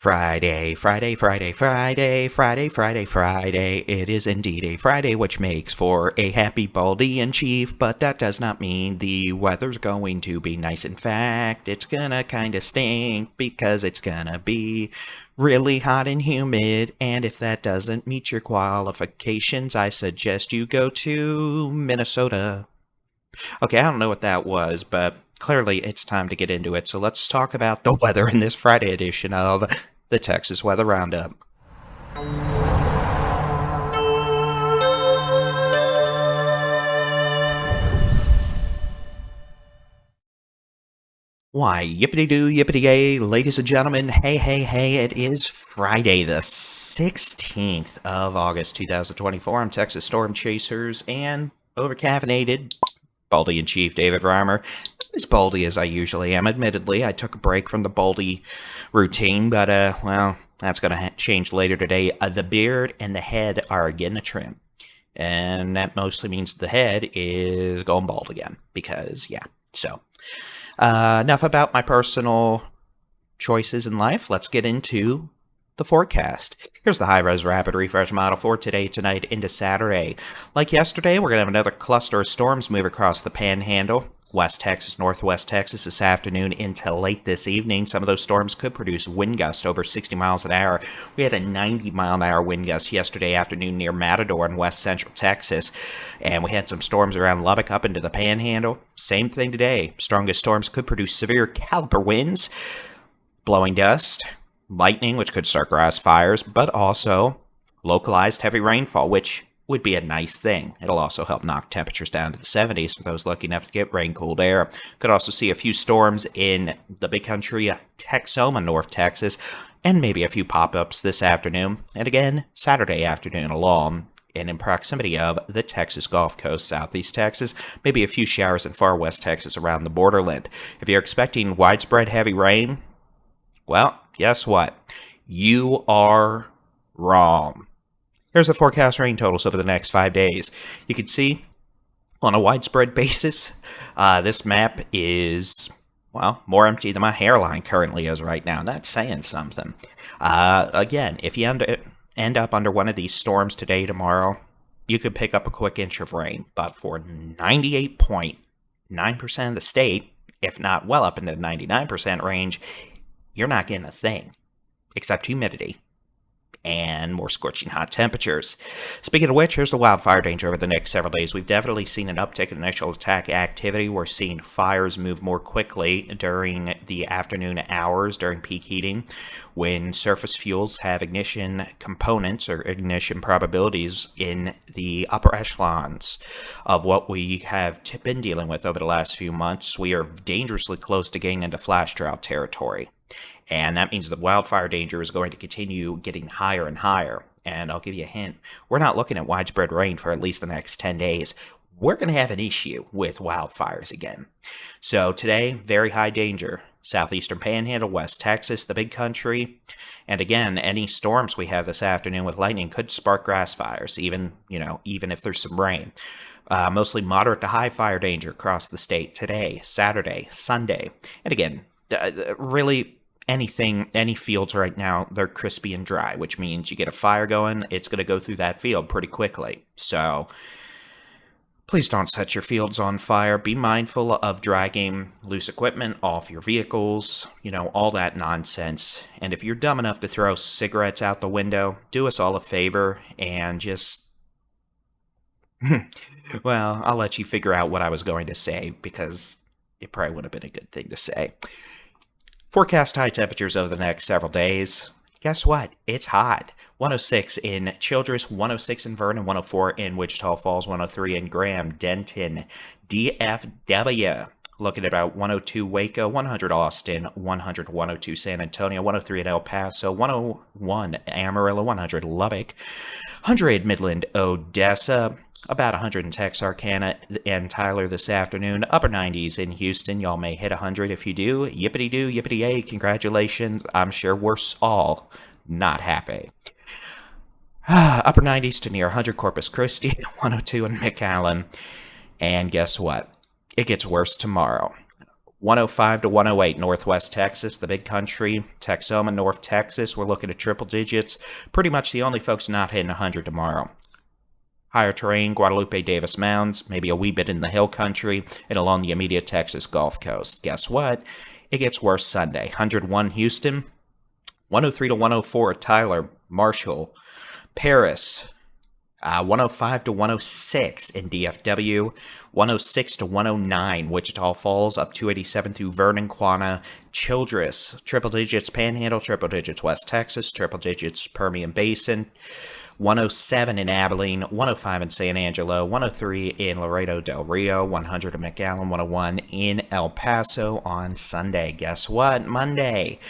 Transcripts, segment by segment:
Friday, Friday, Friday, Friday, Friday, Friday, Friday. It is indeed a Friday, which makes for a happy baldy in chief, but that does not mean the weather's going to be nice. In fact, it's gonna kinda stink because it's gonna be really hot and humid, and if that doesn't meet your qualifications, I suggest you go to Minnesota. Okay, I don't know what that was, but clearly it's time to get into it. So let's talk about the weather in this Friday edition of the Texas Weather Roundup. Why, yippity-doo, yippity-yay, ladies and gentlemen, hey, hey, hey, it is Friday the 16th of August, 2024. I'm Texas Storm Chasers and overcaffeinated Baldy-in-Chief David Reimer. As baldy as I usually am. Admittedly, I took a break from the baldy routine, but, well, that's going to change later today. The beard and the head are getting a trim. And that mostly means the head is going bald again. Because, yeah, so... enough about my personal choices in life. Let's get into the forecast. Here's the high-res rapid refresh model for today, tonight, into Saturday. Like yesterday, we're going to have another cluster of storms move across the Panhandle. West Texas, Northwest Texas this afternoon into late this evening. Some of those storms could produce wind gusts over 60 miles an hour. We had a 90-mile-an-hour wind gust yesterday afternoon near Matador in west central Texas. And we had some storms around Lubbock up into the Panhandle. Same thing today. Strongest storms could produce severe caliber winds, blowing dust, lightning, which could start grass fires, but also localized heavy rainfall, which would be a nice thing. It'll also help knock temperatures down to the 70s for those lucky enough to get rain-cooled air. Could also see a few storms in the big country, Texoma, North Texas, and maybe a few pop-ups this afternoon, and again, Saturday afternoon along, and in proximity of the Texas Gulf Coast, southeast Texas, maybe a few showers in far west Texas around the borderland. If you're expecting widespread heavy rain, well, guess what? You are wrong. Here's the forecast rain totals over the next 5 days. You can see on a widespread basis, this map is, well, more empty than my hairline currently is right now. That's saying something. Again, if you end up under one of these storms today, tomorrow, you could pick up a quick inch of rain. But for 98.9% of the state, if not well up into the 99% range, you're not getting a thing, except humidity and more scorching hot temperatures. Speaking of which, here's the wildfire danger over the next several days. We've definitely seen an uptick in initial attack activity. We're seeing fires move more quickly during the afternoon hours, during peak heating, when surface fuels have ignition components or ignition probabilities in the upper echelons of what we have been dealing with over the last few months. We are dangerously close to getting into flash drought territory. And that means the wildfire danger is going to continue getting higher and higher. And I'll give you a hint. We're not looking at widespread rain for at least the next 10 days. We're going to have an issue with wildfires again. So today, very high danger. Southeastern Panhandle, West Texas, the big country. And again, any storms we have this afternoon with lightning could spark grass fires, even if there's some rain. Mostly moderate to high fire danger across the state today, Saturday, Sunday. And again, really... any fields right now, they're crispy and dry, which means you get a fire going, it's going to go through that field pretty quickly. So please don't set your fields on fire. Be mindful of dragging loose equipment off your vehicles, all that nonsense. And if you're dumb enough to throw cigarettes out the window, do us all a favor and just... well, I'll let you figure out what I was going to say, because it probably would have been a good thing to say. Forecast high temperatures over the next several days. Guess what? It's hot. 106 in Childress, 106 in Vernon, 104 in Wichita Falls, 103 in Graham, Denton, DFW. Looking at about 102 Waco, 100 Austin, 102 San Antonio, 103 in El Paso, 101 Amarillo, 100 Lubbock, 100 Midland, Odessa, about 100 in Texarkana and Tyler this afternoon. Upper 90s in Houston. Y'all may hit 100. If you do, yippity-doo, yippity-yay, congratulations. I'm sure we're all not happy. Upper 90s to near 100 Corpus Christi, 102 in McAllen. And guess what? It gets worse tomorrow. 105 to 108 Northwest Texas, the big country. Texoma, North Texas, we're looking at triple digits. Pretty much the only folks not hitting 100 tomorrow. Higher terrain, Guadalupe, Davis Mounds, maybe a wee bit in the hill country, and along the immediate Texas Gulf Coast. Guess what? It gets worse Sunday. 101 Houston, 103 to 104 Tyler, Marshall, Paris, 105 to 106 in DFW, 106 to 109 Wichita Falls, up 287 through Vernon, Quanah, Childress, triple digits Panhandle, triple digits West Texas, triple digits Permian Basin, 107 in Abilene, 105 in San Angelo, 103 in Laredo Del Rio, 100 in McAllen, 101 in El Paso on Sunday. Guess what? Monday.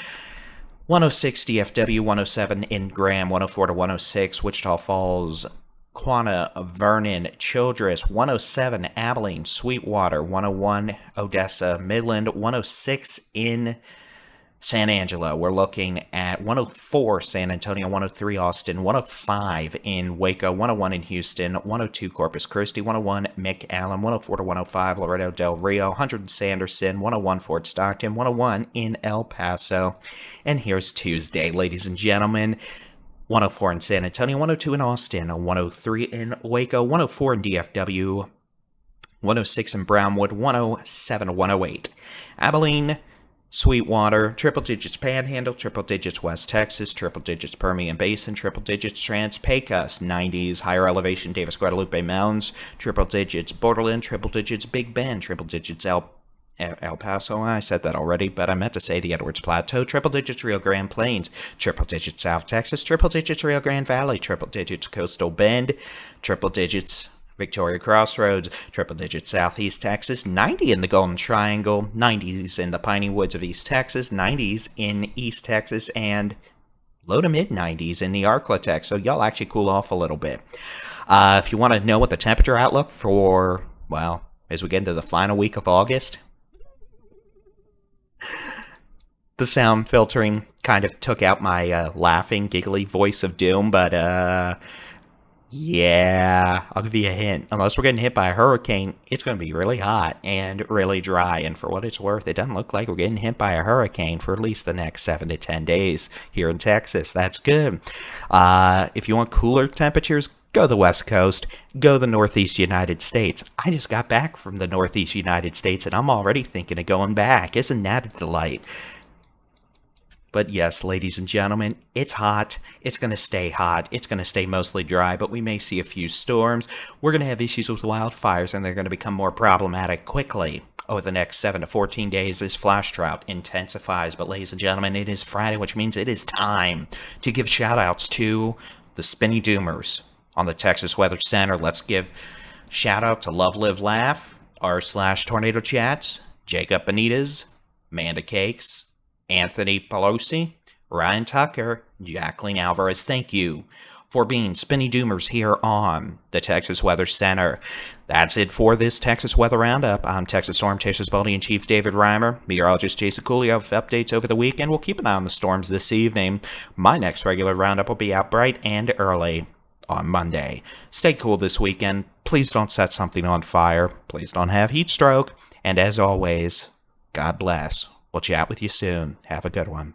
106 DFW, 107 in Graham, 104 to 106 Wichita Falls, Quanah, Vernon, Childress, 107 Abilene, Sweetwater, 101 Odessa, Midland, 106 in San Angelo. We're looking at 104 San Antonio, 103 Austin, 105 in Waco, 101 in Houston, 102 Corpus Christi, 101 McAllen, 104 to 105 Laredo Del Rio, 100 in Sanderson, 101 Fort Stockton, 101 in El Paso. And here's Tuesday, ladies and gentlemen. 104 in San Antonio, 102 in Austin, 103 in Waco, 104 in DFW, 106 in Brownwood, 107 to 108 Abilene, Sweetwater, triple digits Panhandle, triple digits West Texas, triple digits Permian Basin, triple digits Trans-Pecos, 90s, higher elevation Davis Guadalupe Mounds, triple digits Borderland, triple digits Big Bend, triple digits El Paso, I said that already, but I meant to say the Edwards Plateau, triple digits Rio Grande Plains, triple digits South Texas, triple digits Rio Grande Valley, triple digits Coastal Bend, triple digits Victoria Crossroads, triple digits Southeast Texas, 90 in the Golden Triangle, 90s in the Piney Woods of East Texas, 90s in East Texas, and low to mid 90s in the Ark-La-Tex, so y'all actually cool off a little bit. If you want to know what the temperature outlook for, well, as we get into the final week of August, the sound filtering kind of took out my laughing, giggly voice of doom, but yeah, I'll give you a hint. Unless we're getting hit by a hurricane, it's going to be really hot and really dry. And for what it's worth, it doesn't look like we're getting hit by a hurricane for at least the next 7 to 10 days here in Texas. That's good. If you want cooler temperatures, go the West Coast, go the Northeast United States. I just got back from the Northeast United States, and I'm already thinking of going back. Isn't that a delight? But yes, ladies and gentlemen, it's hot. It's going to stay hot. It's going to stay mostly dry, but we may see a few storms. We're going to have issues with wildfires, and they're going to become more problematic quickly over the next 7 to 14 days as flash drought intensifies. But ladies and gentlemen, it is Friday, which means it is time to give shout-outs to the Spinny Doomers on the Texas Weather Center. Let's give shout-out to Love, Live, Laugh, r/Tornado Chats, Jacob Benitez, Amanda Cakes, Anthony Pelosi, Ryan Tucker, Jacqueline Alvarez. Thank you for being Spinny Doomers here on the Texas Weather Center. That's it for this Texas Weather Roundup. I'm Texas Storm Chasers Building-in-Chief David Reimer, meteorologist Jason Cooley with updates over the weekend. We'll keep an eye on the storms this evening. My next regular roundup will be out bright and early on Monday. Stay cool this weekend. Please don't set something on fire. Please don't have heat stroke. And as always, God bless. We'll chat with you soon. Have a good one.